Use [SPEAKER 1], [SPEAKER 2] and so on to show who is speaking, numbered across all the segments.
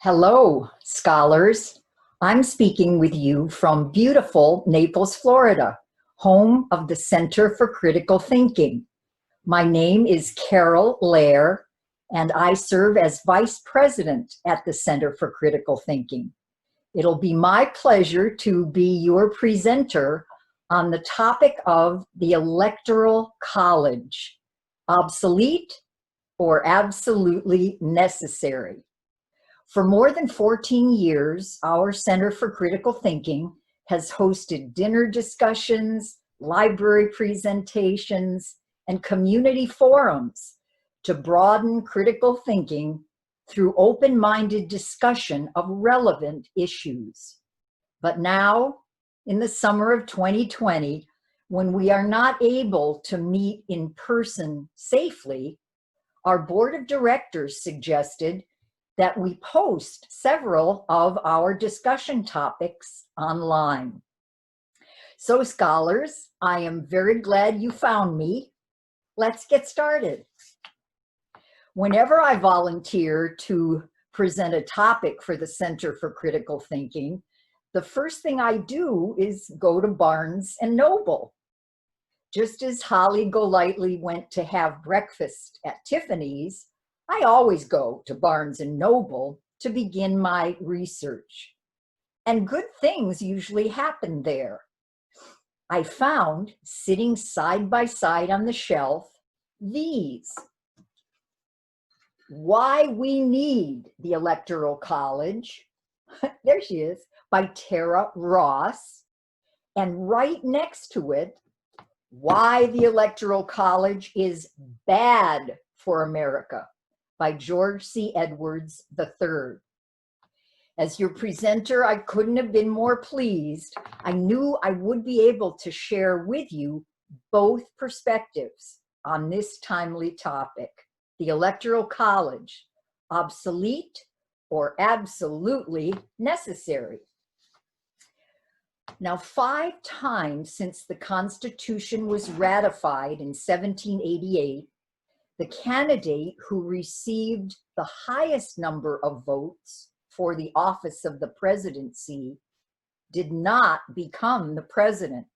[SPEAKER 1] Hello, scholars. I'm speaking with you from beautiful Naples, Florida, home of the Center for Critical Thinking. My name is Carol Lair, and I serve as Vice President at the Center for Critical Thinking. It'll be my pleasure to be your presenter on the topic of the Electoral College, obsolete or absolutely necessary. For more than 14 years, our Center for Critical Thinking has hosted dinner discussions, library presentations, and community forums to broaden critical thinking through open-minded discussion of relevant issues. But now, in the summer of 2020, when we are not able to meet in person safely, our board of directors suggested that we post several of our discussion topics online. So scholars, I am very glad you found me. Let's get started. Whenever I volunteer to present a topic for the Center for Critical Thinking, the first thing I do is go to Barnes and Noble. Just as Holly Golightly went to have breakfast at Tiffany's, I always go to Barnes and Noble to begin my research. And good things usually happen there. I found, sitting side by side on the shelf, these. Why We Need the Electoral College, there she is, by Tara Ross. And right next to it, Why the Electoral College is Bad for America, by George C. Edwards III. As your presenter, I couldn't have been more pleased. I knew I would be able to share with you both perspectives on this timely topic, the Electoral College, obsolete or absolutely necessary. Now, 5 times since the Constitution was ratified in 1788, the candidate who received the highest number of votes for the office of the presidency did not become the president.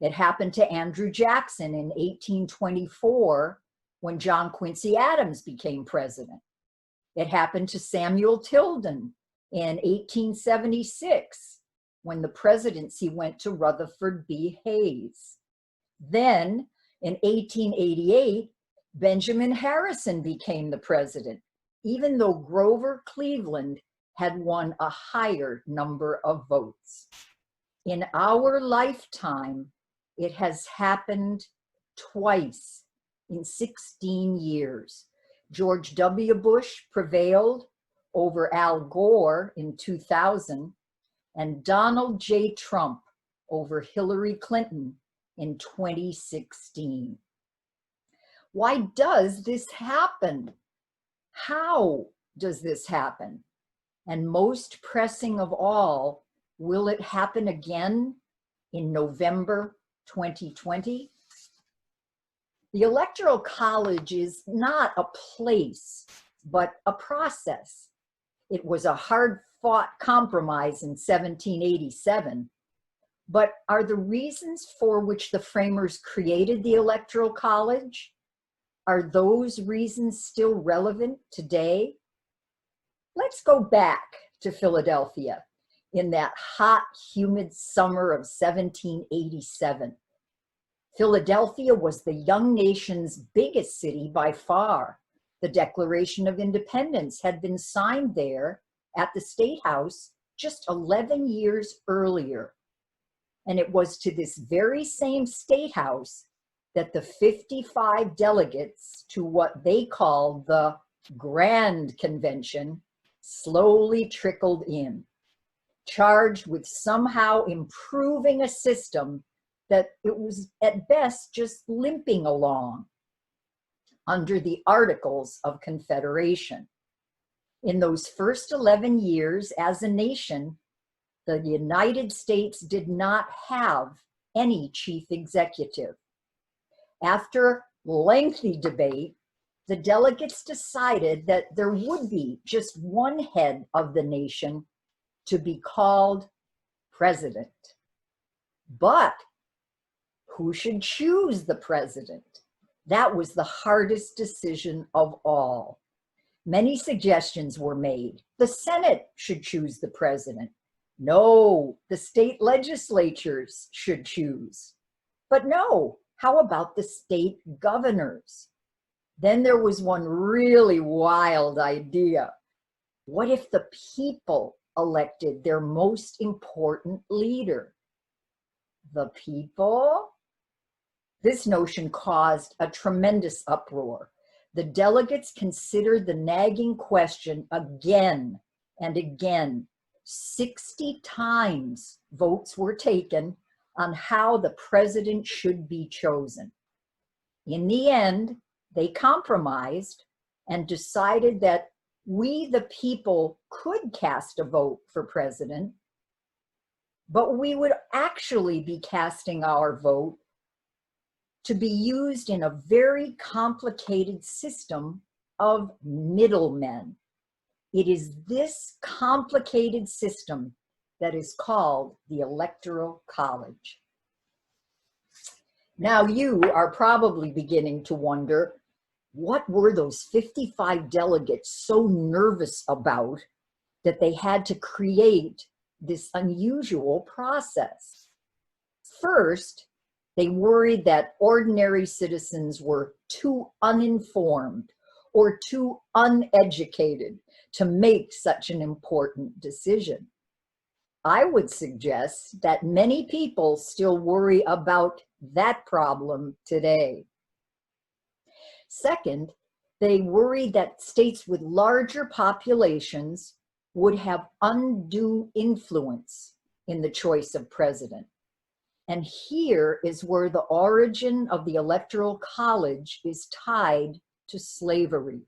[SPEAKER 1] It happened to Andrew Jackson in 1824 when John Quincy Adams became president. It happened to Samuel Tilden in 1876 when the presidency went to Rutherford B. Hayes. Then in 1888, Benjamin Harrison became the president, even though Grover Cleveland had won a higher number of votes. In our lifetime, it has happened twice in 16 years. George W. Bush prevailed over Al Gore in 2000, and Donald J. Trump over Hillary Clinton in 2016. Why does this happen? How does this happen? And most pressing of all, will it happen again in November 2020? The Electoral College is not a place, but a process. It was a hard-fought compromise in 1787. But are the reasons for which the framers created the Electoral College, are those reasons still relevant today? Let's go back to Philadelphia in that hot, humid summer of 1787. Philadelphia was the young nation's biggest city by far. The Declaration of Independence had been signed there at the State House just 11 years earlier. And it was to this very same State House that the 55 delegates to what they called the Grand Convention slowly trickled in, charged with somehow improving a system that it was at best just limping along under the Articles of Confederation. In those first 11 years as a nation, the United States did not have any chief executive. After lengthy debate, the delegates decided that there would be just one head of the nation to be called president. But who should choose the president? That was the hardest decision of all. Many suggestions were made. The Senate should choose the president. No, the state legislatures should choose. But no, how about the state governors? Then there was one really wild idea. What if the people elected their most important leader? The people? This notion caused a tremendous uproar. The delegates considered the nagging question again and again. 60 times votes were taken on how the president should be chosen. In the end, they compromised and decided that we, the people, could cast a vote for president, but we would actually be casting our vote to be used in a very complicated system of middlemen. It is this complicated system that is called the Electoral College. Now you are probably beginning to wonder, what were those 55 delegates so nervous about that they had to create this unusual process? First, they worried that ordinary citizens were too uninformed or too uneducated to make such an important decision. I would suggest that many people still worry about that problem today. Second, they worried that states with larger populations would have undue influence in the choice of president. And here is where the origin of the Electoral College is tied to slavery.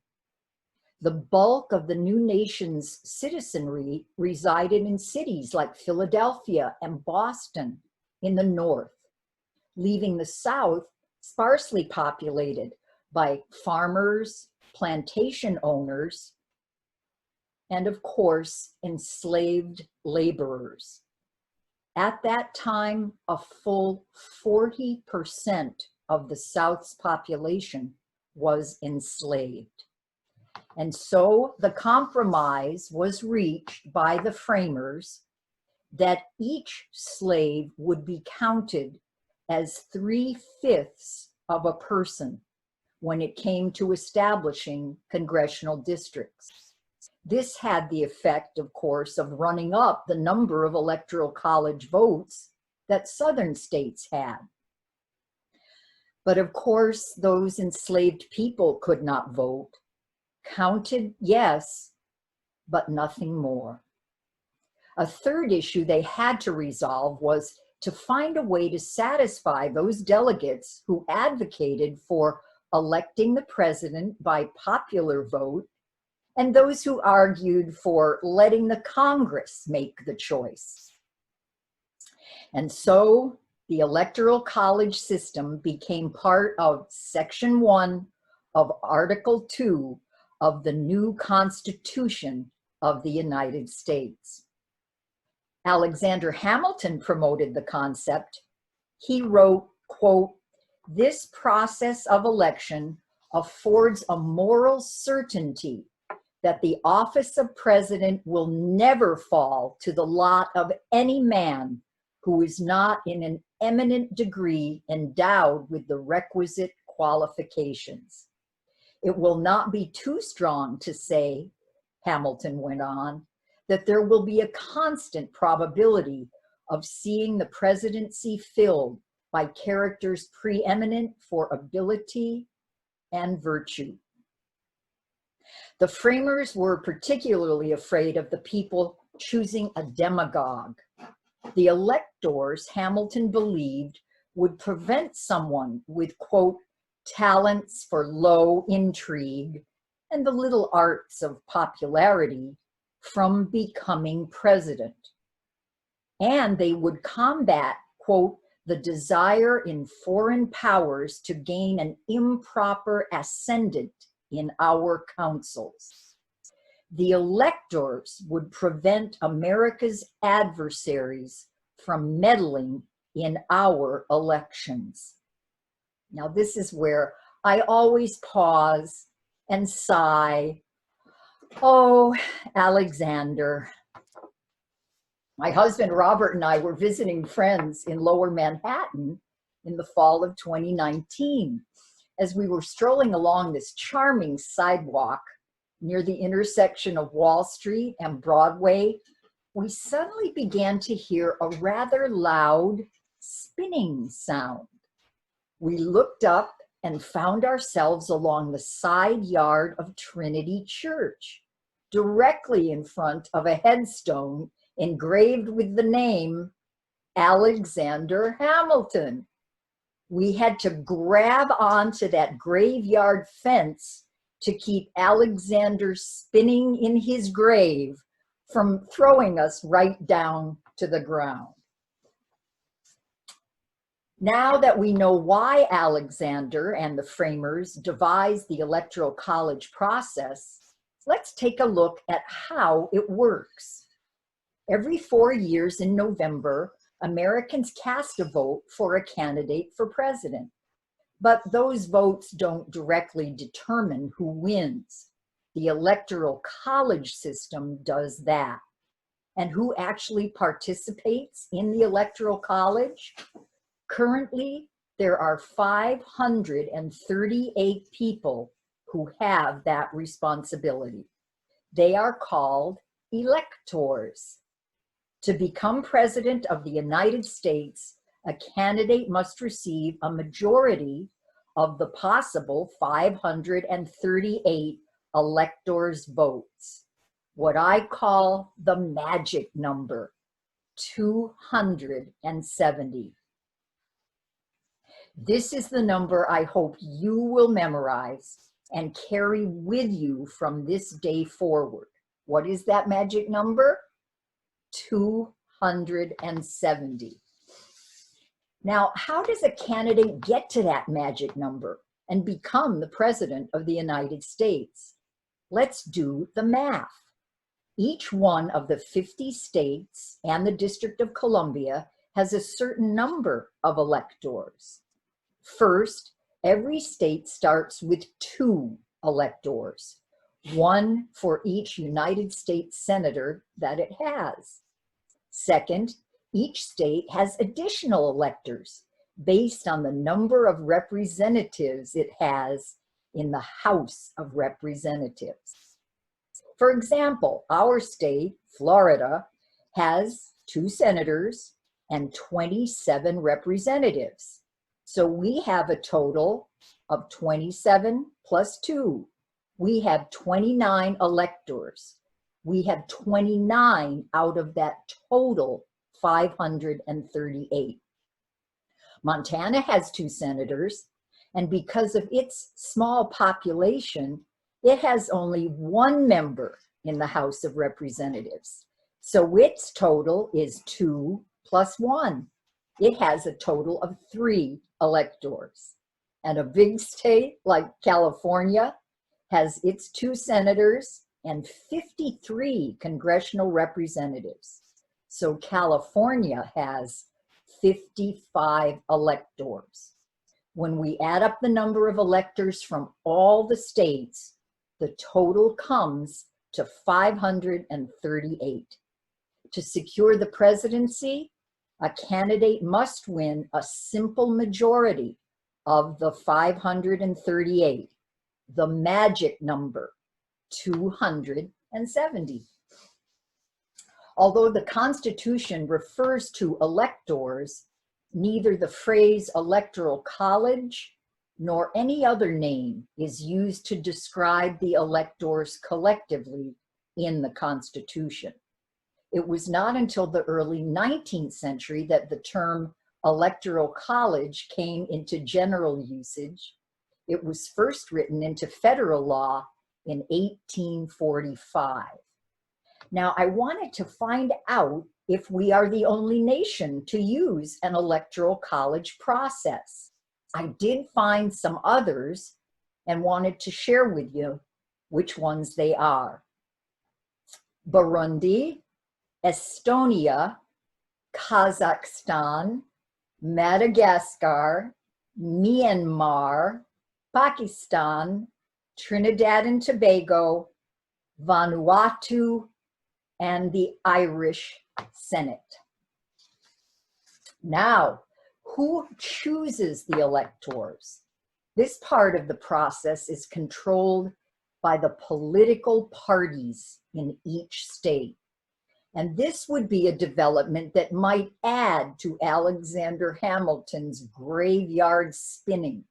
[SPEAKER 1] The bulk of the new nation's citizenry resided in cities like Philadelphia and Boston in the north, leaving the South sparsely populated by farmers, plantation owners, and of course, enslaved laborers. At that time, a full 40% of the South's population was enslaved. And so the compromise was reached by the framers that each slave would be counted as 3/5 of a person when it came to establishing congressional districts. This had the effect, of course, of running up the number of Electoral College votes that Southern states had. But of course, those enslaved people could not vote. Counted, yes, but nothing more. A third issue they had to resolve was to find a way to satisfy those delegates who advocated for electing the president by popular vote and those who argued for letting the Congress make the choice. And so the Electoral College system became part of Section 1 of Article 2 of the new Constitution of the United States. Alexander Hamilton promoted the concept. He wrote, quote, "This process of election affords a moral certainty that the office of president will never fall to the lot of any man who is not in an eminent degree endowed with the requisite qualifications. It will not be too strong to say," Hamilton went on, "that there will be a constant probability of seeing the presidency filled by characters preeminent for ability and virtue." The framers were particularly afraid of the people choosing a demagogue. The electors, Hamilton believed, would prevent someone with, quote, "talents for low intrigue and the little arts of popularity" from becoming president. And they would combat, quote, "the desire in foreign powers to gain an improper ascendant in our councils. The electors would prevent America's adversaries from meddling in our elections. Now, this is where I always pause and sigh. Oh, Alexander. My husband Robert and I were visiting friends in Lower Manhattan in the fall of 2019. As we were strolling along this charming sidewalk near the intersection of Wall Street and Broadway, we suddenly began to hear a rather loud spinning sound. We looked up and found ourselves along the side yard of Trinity Church, directly in front of a headstone engraved with the name Alexander Hamilton. We had to grab onto that graveyard fence to keep Alexander spinning in his grave from throwing us right down to the ground. Now that we know why Alexander and the framers devised the Electoral College process, let's take a look at how it works. Every 4 years in November, Americans cast a vote for a candidate for president. But those votes don't directly determine who wins. The Electoral College system does that. And who actually participates in the Electoral College? Currently, there are 538 people who have that responsibility. They are called electors. To become president of the United States, a candidate must receive a majority of the possible 538 electors' votes, what I call the magic number, 270. This is the number I hope you will memorize and carry with you from this day forward. What is that magic number? 270. Now, how does a candidate get to that magic number and become the president of the United States? Let's do the math. Each one of the 50 states and the District of Columbia has a certain number of electors. First, every state starts with 2 electors, 1 for each United States senator that it has. Second, each state has additional electors based on the number of representatives it has in the House of Representatives. For example, our state, Florida, has 2 senators and 27 representatives. So we have a total of 27 plus 2. We have 29 electors. We have 29 out of that total 538. Montana has 2 senators, and because of its small population, it has only 1 member in the House of Representatives. So its total is 2 plus 1. It has a total of 3 electors. And a big state like California has its 2 senators and 53 congressional representatives. So California has 55 electors. When we add up the number of electors from all the states, the total comes to 538. To secure the presidency, a candidate must win a simple majority of the 538, the magic number, 270. Although the Constitution refers to electors, neither the phrase Electoral College nor any other name is used to describe the electors collectively in the Constitution. It was not until the early 19th century that the term Electoral College came into general usage. It was first written into federal law in 1845. Now, I wanted to find out if we are the only nation to use an electoral college process. I did find some others, and wanted to share with you which ones they are. Burundi, Estonia, Kazakhstan, Madagascar, Myanmar, Pakistan, Trinidad and Tobago, Vanuatu, and the Irish Senate. Now, who chooses the electors? This part of the process is controlled by the political parties in each state. And this would be a development that might add to Alexander Hamilton's graveyard spinning.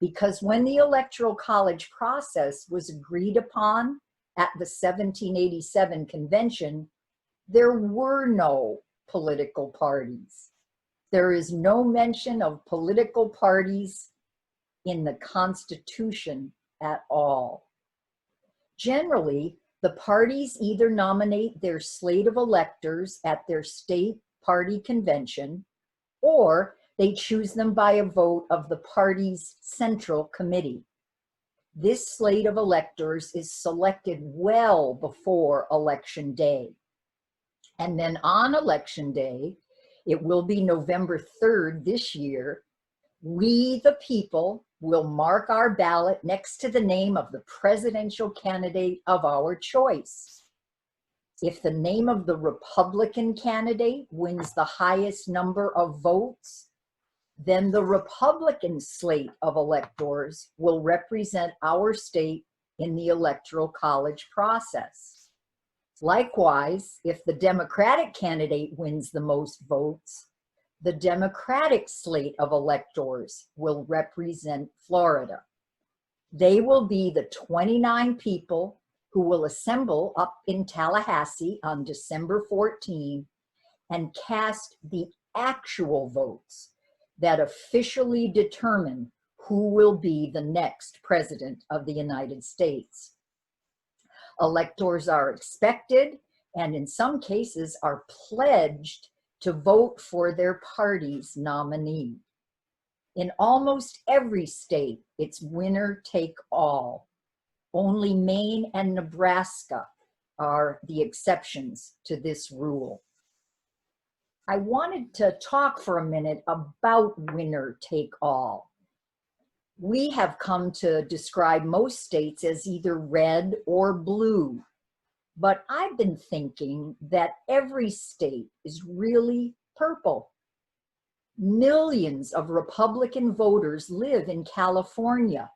[SPEAKER 1] Because when the Electoral College process was agreed upon at the 1787 convention, there were no political parties. There is no mention of political parties in the Constitution at all. Generally, the parties either nominate their slate of electors at their state party convention, or they choose them by a vote of the party's central committee. This slate of electors is selected well before election day. And then on election day, it will be November 3rd this year, we, the people, will mark our ballot next to the name of the presidential candidate of our choice. If the name of the Republican candidate wins the highest number of votes, then the Republican slate of electors will represent our state in the Electoral College process. Likewise, if the Democratic candidate wins the most votes, the Democratic slate of electors will represent Florida. They will be the 29 people who will assemble up in Tallahassee on December 14 and cast the actual votes that officially determine who will be the next president of the United States. Electors are expected, and in some cases are pledged, to vote for their party's nominee. In almost every state, it's winner take all. Only Maine and Nebraska are the exceptions to this rule. I wanted to talk for a minute about winner take all. We have come to describe most states as either red or blue. But I've been thinking that every state is really purple. Millions of Republican voters live in California,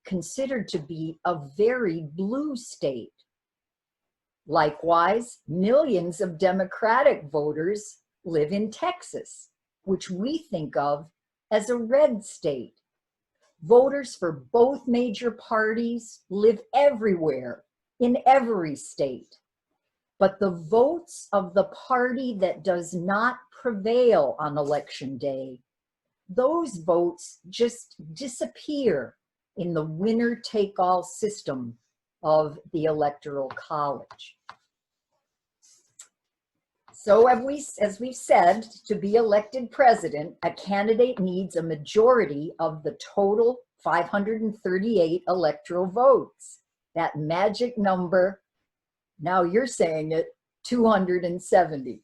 [SPEAKER 1] considered to be a very blue state. Likewise, millions of Democratic voters live in Texas, which we think of as a red state. Voters for both major parties live everywhere, in every state. But the votes of the party that does not prevail on election day, those votes just disappear in the winner-take-all system of the Electoral College. So as we've said, to be elected president, a candidate needs a majority of the total 538 electoral votes. That magic number, now you're saying it, 270.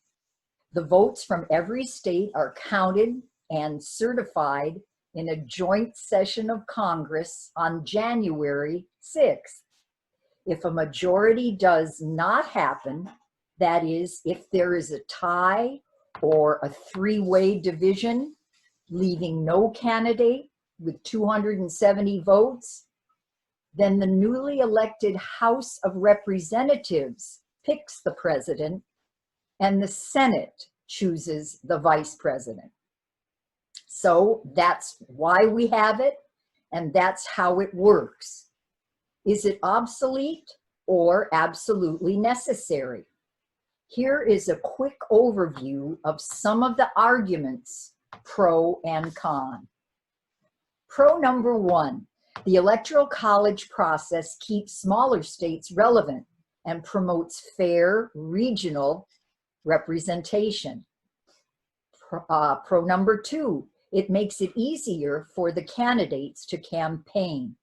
[SPEAKER 1] The votes from every state are counted and certified in a joint session of Congress on January 6th. If a majority does not happen, that is, if there is a tie or a three-way division, leaving no candidate with 270 votes, then the newly elected House of Representatives picks the president and the Senate chooses the vice president. So that's why we have it, and that's how it works. Is it obsolete or absolutely necessary? Here is a quick overview of some of the arguments, pro and con. Pro number one, the Electoral College process keeps smaller states relevant and promotes fair regional representation. Pro number two, it makes it easier for the candidates to campaign.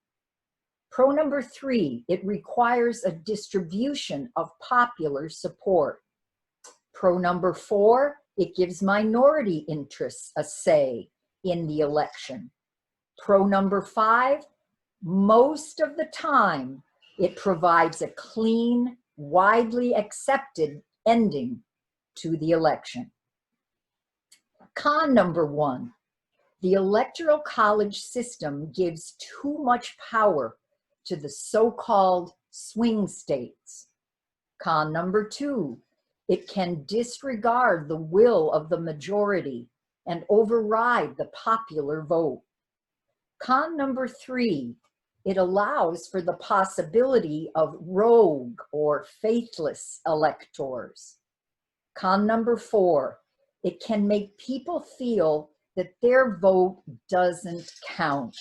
[SPEAKER 1] Pro number 3, it requires a distribution of popular support. Pro number 4, it gives minority interests a say in the election. Pro number 5, most of the time, it provides a clean, widely accepted ending to the election. Con number 1, the Electoral College system gives too much power to the so-called swing states. Con number 2, it can disregard the will of the majority and override the popular vote. Con number 3, it allows for the possibility of rogue or faithless electors. Con number 4, it can make people feel that their vote doesn't count.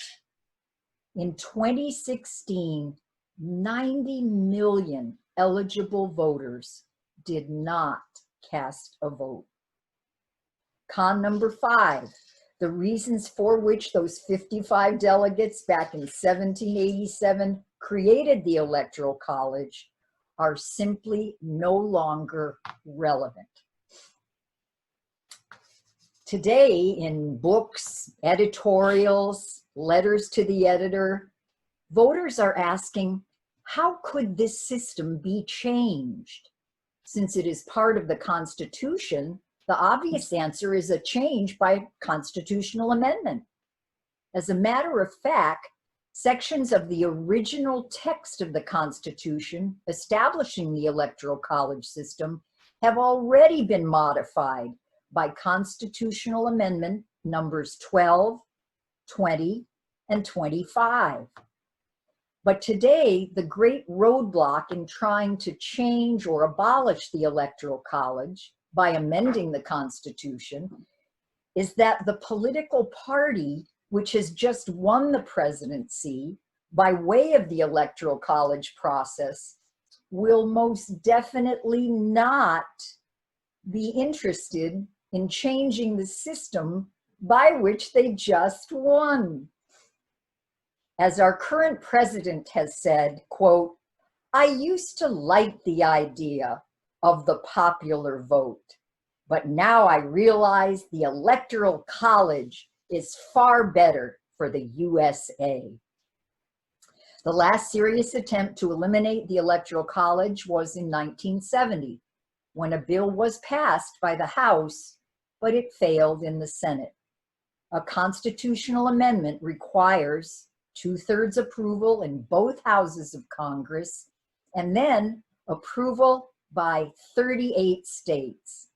[SPEAKER 1] In 2016, 90 million eligible voters did not cast a vote. Con number 5, the reasons for which those 55 delegates back in 1787 created the Electoral College are simply no longer relevant. Today, in books, editorials, letters to the editor, voters are asking, how could this system be changed? Since it is part of the Constitution, the obvious answer is a change by constitutional amendment. As a matter of fact, sections of the original text of the Constitution establishing the Electoral College system have already been modified by constitutional amendment numbers 12, 20, and 25. But today, the great roadblock in trying to change or abolish the Electoral College by amending the Constitution is that the political party which has just won the presidency by way of the Electoral College process will most definitely not be interested in changing the system by which they just won. As our current president has said, quote, "I used to like the idea of the popular vote, but now I realize the Electoral College is far better for the USA." The last serious attempt to eliminate the Electoral College was in 1970, when a bill was passed by the House, but it failed in the Senate. A constitutional amendment requires 2/3 approval in both houses of Congress, and then approval by 38 states.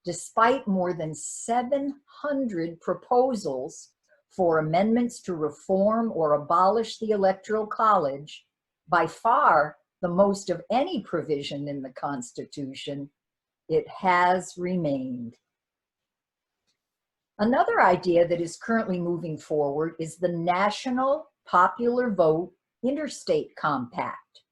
[SPEAKER 1] Despite more than 700 proposals for amendments to reform or abolish the Electoral College, by far the most of any provision in the Constitution, it has remained. Another idea that is currently moving forward is the National Popular Vote Interstate Compact.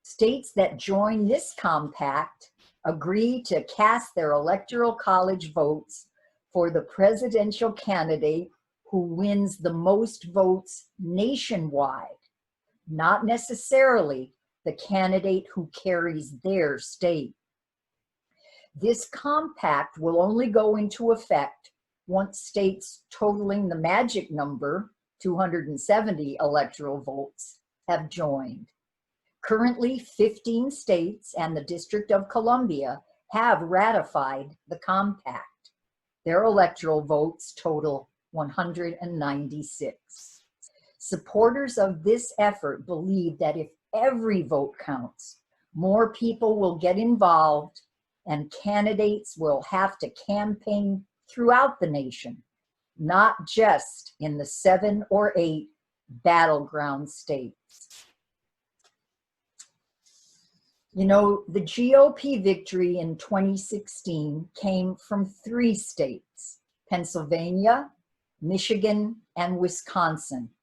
[SPEAKER 1] States that join this compact agree to cast their Electoral College votes for the presidential candidate who wins the most votes nationwide, not necessarily the candidate who carries their state. This compact will only go into effect once states totaling the magic number, 270 electoral votes, have joined. Currently, 15 states and the District of Columbia have ratified the compact. Their electoral votes total 196. Supporters of this effort believe that if every vote counts, more people will get involved and candidates will have to campaign throughout the nation, not just in the 7 or 8 battleground states. You know, the GOP victory in 2016 came from 3 states, Pennsylvania, Michigan, and Wisconsin,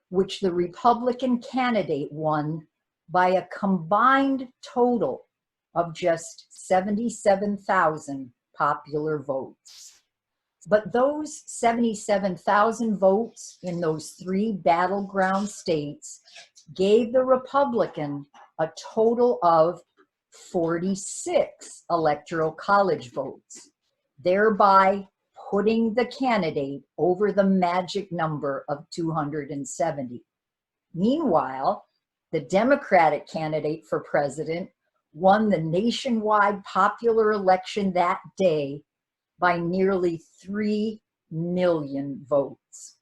[SPEAKER 1] which the Republican candidate won by a combined total of just 77,000 popular votes. But those 77,000 votes in those 3 battleground states gave the Republican a total of 46 Electoral College votes, thereby putting the candidate over the magic number of 270. Meanwhile, the Democratic candidate for president won the nationwide popular election that day by nearly 3 million votes.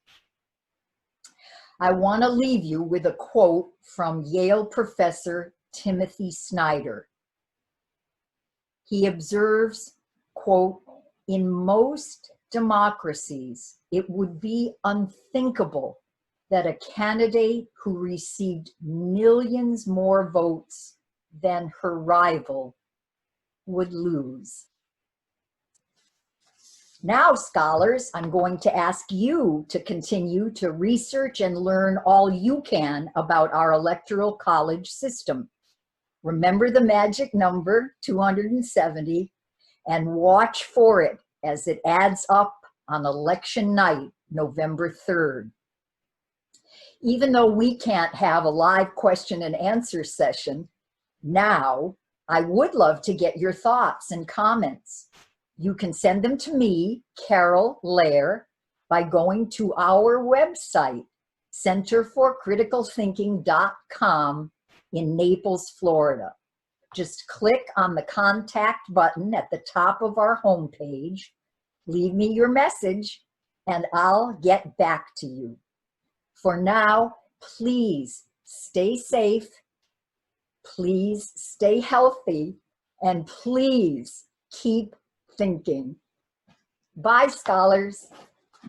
[SPEAKER 1] I want to leave you with a quote from Yale professor Timothy Snyder. He observes, quote, "In most democracies, it would be unthinkable that a candidate who received millions more votes than her rival would lose." Now, scholars, I'm going to ask you to continue to research and learn all you can about our Electoral College system. Remember the magic number, 270, and watch for it as it adds up on election night, November 3rd. Even though we can't have a live question and answer session now, I would love to get your thoughts and comments. You can send them to me, Carol Lair, by going to our website, centerforcriticalthinking.com in Naples, Florida. Just click on the contact button at the top of our homepage, leave me your message, and I'll get back to you. For now, please stay safe, please stay healthy, and please keep thinking. Bye, scholars.